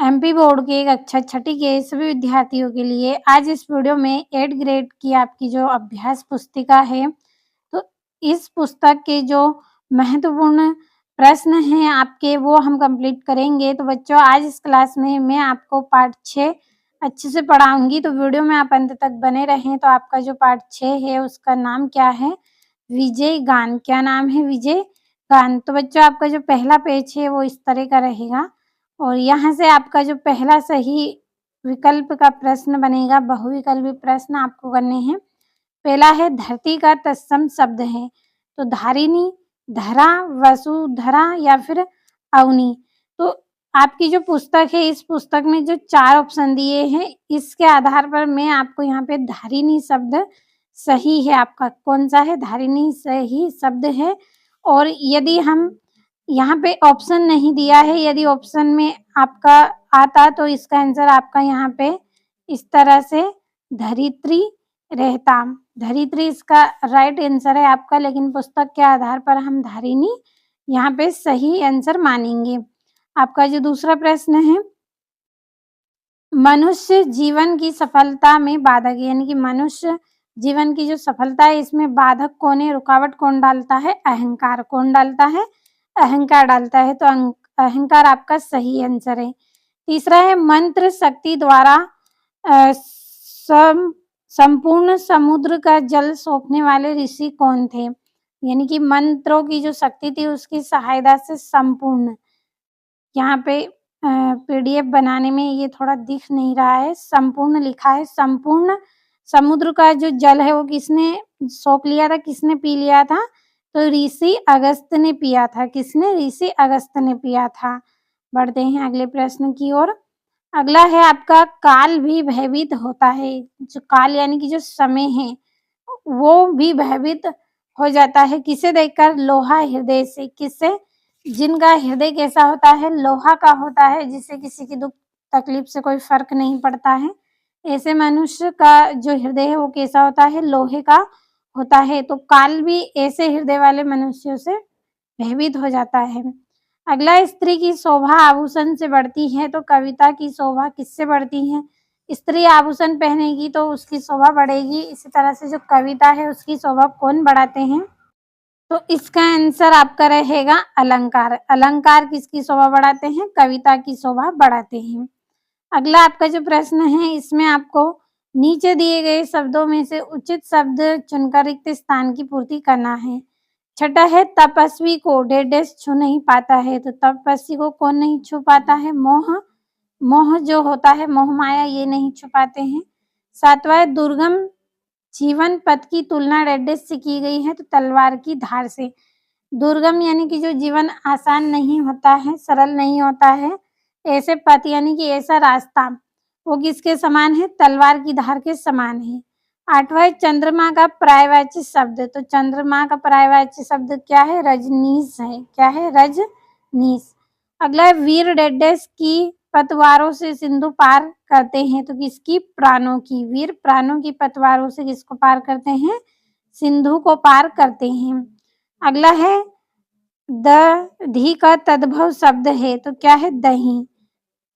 MP board के कक्षा छठी के सभी विद्यार्थियों के लिए आज इस वीडियो में 8th ग्रेड की आपकी जो अभ्यास पुस्तिका है, तो इस पुस्तक के जो महत्वपूर्ण प्रश्न हैं आपके वो हम कंप्लीट करेंगे। तो बच्चों आज इस क्लास में मैं आपको पार्ट 6 अच्छे से पढ़ाऊंगी, तो वीडियो में आप अंत तक बने रहें। तो आपका जो पार्ट 6 है उसका नाम क्या है? विजय गान। क्या नाम है? विजय गान। तो बच्चों आपका जो पहला पेज है वो इस तरह का रहेगा और यहाँ से आपका जो पहला सही विकल्प का प्रश्न बनेगा, बहुविकल्पी प्रश्न आपको करने हैं। पहला है धरती का तत्सम शब्द है, तो धारिणी, धरा, वसुधरा या फिर अवनी। तो आपकी जो पुस्तक है इस पुस्तक में जो 4 ऑप्शन दिए हैं इसके आधार पर मैं आपको यहाँ पे धारिणी शब्द सही है आपका कौन सा है? धारिणी सही शब्द है। और यदि हम यहाँ पे ऑप्शन नहीं दिया है, यदि ऑप्शन में आपका आता तो इसका आंसर आपका यहाँ पे इस तरह से धरित्री रहता। धरित्री इसका राइट आंसर है आपका, लेकिन पुस्तक के आधार पर हम धारिणी यहाँ पे सही आंसर मानेंगे। आपका जो दूसरा प्रश्न है, मनुष्य जीवन की सफलता में बाधक, यानी कि मनुष्य जीवन की जो सफलता है इसमें बाधक कौन है, रुकावट कौन डालता है? अहंकार। कौन डालता है? अहंकार डालता है। तो अहंकार आपका सही आंसर है। तीसरा है मंत्र शक्ति द्वारा संपूर्ण समुद्र का जल सोखने वाले ऋषि कौन थे? यानी कि मंत्रों की जो शक्ति थी उसकी सहायता से संपूर्ण, यहाँ पे पीडीएफ बनाने में ये थोड़ा दिख नहीं रहा है, संपूर्ण लिखा है। संपूर्ण समुद्र का जो जल है वो किसने सोख लिया था, किसने पी लिया था? तो ऋषि अगस्त ने पिया था। किसने? ऋषि अगस्त ने पिया था। बढ़ते हैं अगले प्रश्न की ओर। अगला है आपका काल भी भयभीत होता है। जो काल यानी कि जो समय है वो भी भयभीत हो जाता है। किसे देखकर? लोहा हृदय से। किससे? जिनका हृदय कैसा होता है? लोहा का होता है, जिससे किसी की दुख तकलीफ से कोई फर्क नहीं पड़ता है। ऐसे मनुष्य का जो हृदय है वो कैसा होता है? लोहे का होता है। तो काल भी ऐसे हृदय वाले मनुष्यों से भयभीत हो जाता है। अगला, स्त्री की शोभा आभूषण से बढ़ती है, तो कविता की शोभा किससे बढ़ती है? स्त्री आभूषण पहनेगी तो उसकी शोभा बढ़ेगी। इसी तरह से जो कविता है उसकी शोभा कौन बढ़ाते हैं? तो इसका आंसर आपका रहेगा अलंकार। अलंकार किसकी शोभा बढ़ाते हैं? कविता की शोभा बढ़ाते हैं। अगला आपका जो प्रश्न है इसमें आपको नीचे दिए गए शब्दों में से उचित शब्द चुनकर रिक्त स्थान की पूर्ति करना है। छठा है तपस्वी को डेडेस छू नहीं पाता है, तो तपस्वी को कौन नहीं छू पाता है? मोह। मोह जो होता है, मोह माया, ये नहीं छू पाते हैं। सातवां है दुर्गम जीवन पथ की तुलना डेडेस से की गई है, तो तलवार की धार से। दुर्गम यानी कि जो जीवन आसान नहीं होता है, सरल नहीं होता है, ऐसे पथ यानी कि ऐसा रास्ता वो किसके समान है? तलवार की धार के समान है। आठवां है चंद्रमा का पर्यायवाची शब्द, तो चंद्रमा का पर्यायवाची शब्द क्या है? रजनीश है। क्या है? रजनीश। अगला है वीर डेडेस की पतवारों से सिंधु पार करते हैं, तो किसकी? प्राणों की। वीर प्राणों की पतवारों से किसको पार करते हैं? सिंधु को पार करते हैं। अगला है दधी का तद्भव शब्द है, तो क्या है? दही।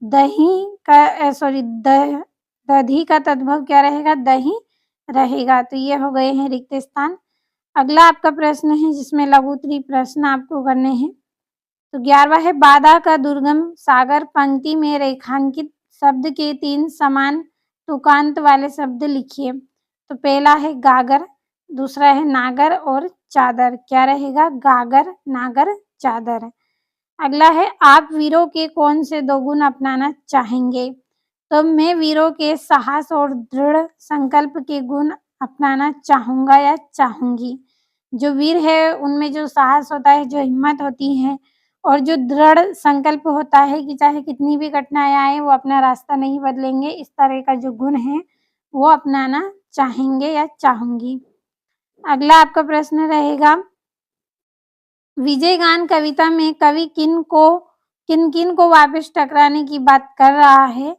दही का दधी का तद्भव क्या रहेगा? दही रहेगा। तो ये हो गए हैं रिक्त स्थान। अगला आपका प्रश्न है जिसमें लघु उत्तरीय प्रश्न आपको करने हैं। तो 11वां है बाधा का दुर्गम सागर पंक्ति में रेखांकित शब्द के 3 समान तुकांत वाले शब्द लिखिए। तो पहला है गागर, दूसरा है नागर और चादर। क्या रहेगा? गागर, नागर, चादर। अगला है आप वीरों के कौन से 2 गुण अपनाना चाहेंगे? तो मैं वीरों के साहस और दृढ़ संकल्प के गुण अपनाना चाहूंगा या चाहूंगी। जो वीर है उनमें जो साहस होता है, जो हिम्मत होती है और जो दृढ़ संकल्प होता है कि चाहे कितनी भी कठिनाई आए वो अपना रास्ता नहीं बदलेंगे, इस तरह का जो गुण है वो अपनाना चाहेंगे या चाहूंगी। अगला आपका प्रश्न रहेगा विजय गान कविता में कवि किन किन को वापस टकराने की बात कर रहा है?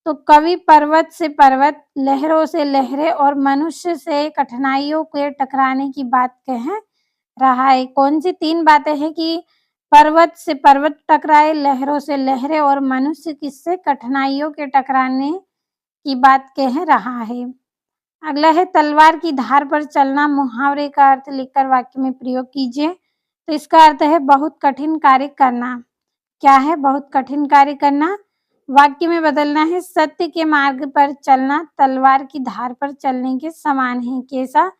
तो कवि पर्वत से पर्वत, लहरों से लहरें और मनुष्य से कठिनाइयों के टकराने की बात कह रहा है। कौन सी 3 बातें हैं कि पर्वत से पर्वत टकराए, लहरों से लहरें और मनुष्य किससे कठिनाइयों के टकराने की बात कह रहा है। अगला है तलवार की धार पर चलना। मुहावरे का अर्थ लिखकर वाक्य में प्रयोग कीजिए। तो इसका अर्थ है बहुत कठिन कार्य करना। क्या है? बहुत कठिन कार्य करना। वाक्य में बदलना है सत्य के मार्ग पर चलना तलवार की धार पर चलने के समान है। कैसा?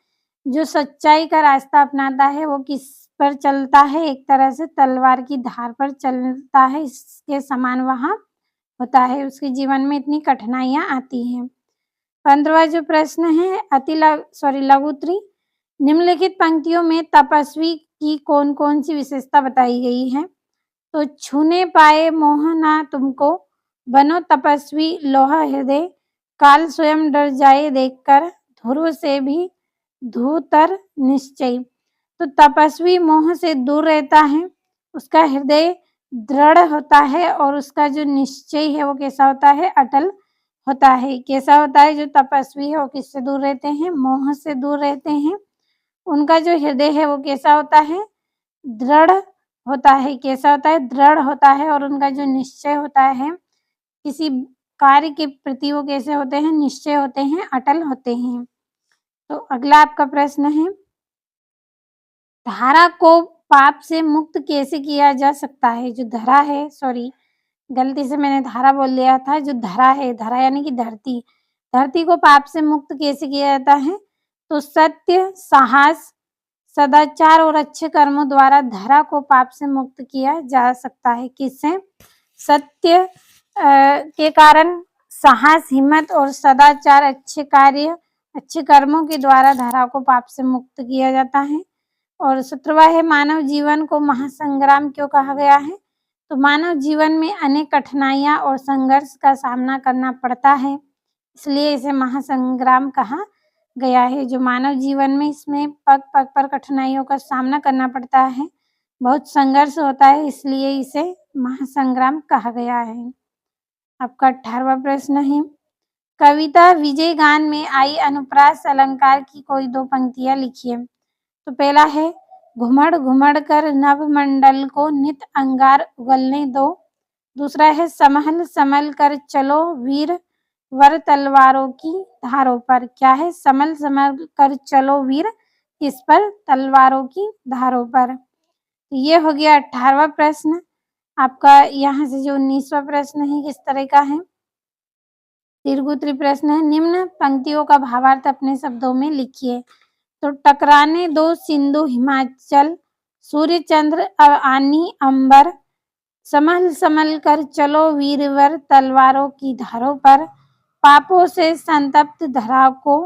जो सच्चाई का रास्ता अपनाता है वो किस पर चलता है? एक तरह से तलवार की धार पर चलता है, इसके समान वहाँ होता है। उसके जीवन में इतनी कठिनाइयां आती हैं। 15वां जो प्रश्न है लघु उत्तरी। निम्नलिखित पंक्तियों में तपस्वी की कौन कौन सी विशेषता बताई गई है? तो छूने पाए मोह ना तुमको, बनो तपस्वी लोहा हृदय, काल स्वयं डर जाए देखकर, ध्रुव से भी धूतर निश्चय। तो तपस्वी मोह से दूर रहता है, उसका हृदय दृढ़ होता है और उसका जो निश्चय है वो कैसा होता है? अटल होता है। कैसा होता है? जो तपस्वी है वो किससे दूर रहते हैं? मोह से दूर रहते हैं। उनका जो हृदय है वो कैसा होता है? दृढ़ होता है। कैसा होता है? दृढ़ होता है। और उनका जो निश्चय होता है किसी कार्य के प्रति वो कैसे होते हैं? निश्चय होते हैं, अटल होते हैं। तो अगला आपका प्रश्न है धारा को पाप से मुक्त कैसे किया जा सकता है? जो धरा है, गलती से मैंने धारा बोल दिया था। जो धरा है, धरा यानी कि धरती, धरती को पाप से मुक्त कैसे किया जाता है? तो सत्य, साहस, सदाचार और अच्छे कर्मों द्वारा धरा को पाप से मुक्त किया जा सकता है। किससे? सत्य के कारण, साहस, हिम्मत और सदाचार, अच्छे कार्य, अच्छे कर्मों के द्वारा धरा को पाप से मुक्त किया जाता है। और 17वां है मानव जीवन को महासंग्राम क्यों कहा गया है? तो मानव जीवन में अनेक कठिनाइयां और संघर्ष का सामना करना पड़ता है, इसलिए इसे महासंग्राम कहा गया है। जो मानव जीवन में इसमें पग पग पर कठिनाइयों का सामना करना पड़ता है, बहुत संघर्ष होता है, इसलिए इसे महासंग्राम कहा गया है। आपका 18वां प्रश्न है कविता विजय गान में आई अनुप्रास अलंकार की कोई दो पंक्तियां लिखिए। तो पहला है घुमड़ घुमड़ कर नभमंडल को नित अंगार उगलने दो। दूसरा है समहल समल कर चलो वीर वर तलवारों की धारों पर। क्या है? समल समल कर चलो वीर किस पर? तलवारों की धारों पर। ये हो गया 18वां प्रश्न। आपका यहाँ से जो 19वां प्रश्न है किस तरह का है? दीर्घोत्तरी प्रश्न है निम्न पंक्तियों का भावार्थ अपने शब्दों में लिखिए। तो टकराने दो सिंधु हिमाचल, सूर्य चंद्र आनी अंबर, संभल संभल कर चलो वीरवर तलवारों की धारों पर, पापों से संतप्त धरा को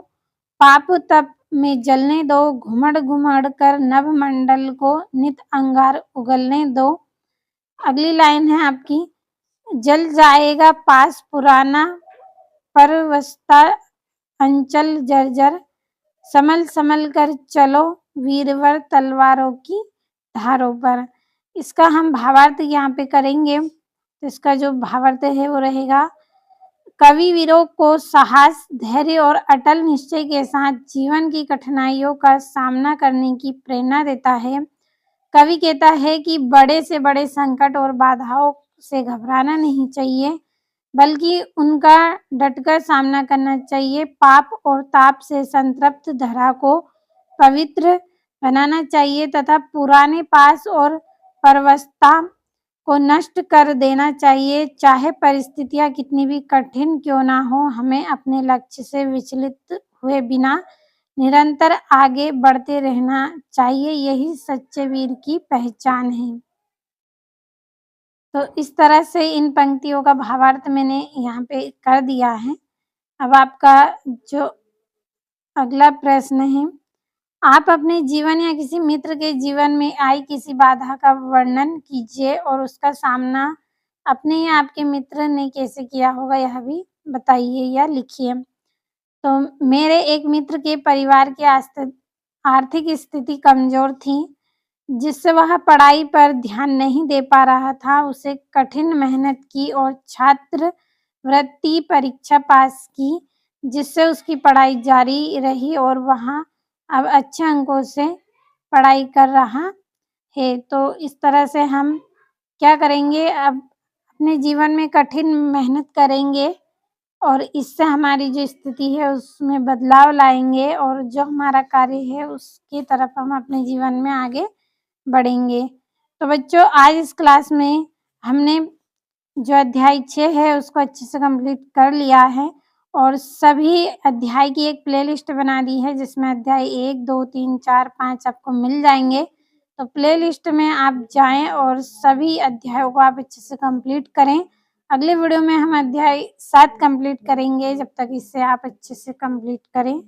पाप तप में जलने दो, घुमड़ घुमड़ कर नभ मंडल को नित अंगार उगलने दो। अगली लाइन है आपकी जल जाएगा पास पुराना परवस्ता अंचल जर्जर, संभल संभल कर चलो वीरवर तलवारों की धारों पर। इसका हम भावार्थ यहाँ पे करेंगे। तो इसका जो भावार्थ है वो रहेगा कवि वीरों को साहस, धैर्य और अटल निश्चय के साथ जीवन की कठिनाइयों का सामना करने की प्रेरणा देता है। कवि कहता है कि बड़े से बड़े संकट और बाधाओं से घबराना नहीं चाहिए, बल्कि उनका डटकर सामना करना चाहिए। पाप और ताप से संतृप्त धरा को पवित्र बनाना चाहिए तथा पुराने पास और परवस्ता को नष्ट कर देना चाहिए। चाहे परिस्थितियां कितनी भी कठिन क्यों ना हो, हमें अपने लक्ष्य से विचलित हुए बिना निरंतर आगे बढ़ते रहना चाहिए। यही सच्चे वीर की पहचान है। तो इस तरह से इन पंक्तियों का भावार्थ मैंने यहाँ पे कर दिया है। अब आपका जो अगला प्रश्न है आप अपने जीवन या किसी मित्र के जीवन में आई किसी बाधा का वर्णन कीजिए और उसका सामना अपने या आपके मित्र ने कैसे किया होगा यह भी बताइए या लिखिए। तो मेरे एक मित्र के परिवार की आर्थिक स्थिति कमजोर थी, जिससे वह पढ़ाई पर ध्यान नहीं दे पा रहा था। उसे कठिन मेहनत की और छात्रवृत्ति परीक्षा पास की, जिससे उसकी पढ़ाई जारी रही और वह अब अच्छे अंकों से पढ़ाई कर रहा है। तो इस तरह से हम क्या करेंगे, अब अपने जीवन में कठिन मेहनत करेंगे और इससे हमारी जो स्थिति है उसमें बदलाव लाएँगे और जो हमारा कार्य है उसकी तरफ हम अपने जीवन में आगे बढ़ेंगे। तो बच्चों, आज इस क्लास में हमने जो अध्याय 6 है उसको अच्छे से कंप्लीट कर लिया है और सभी अध्याय की एक प्लेलिस्ट बना दी है जिसमें अध्याय 1, 2, 3, 4, 5 आपको मिल जाएँगे। तो प्लेलिस्ट में आप जाएँ और सभी अध्यायों को आप अच्छे से कंप्लीट करें। अगले वीडियो में हम अध्याय 7 कंप्लीट करेंगे, जब तक इसे आप अच्छे से कंप्लीट करें।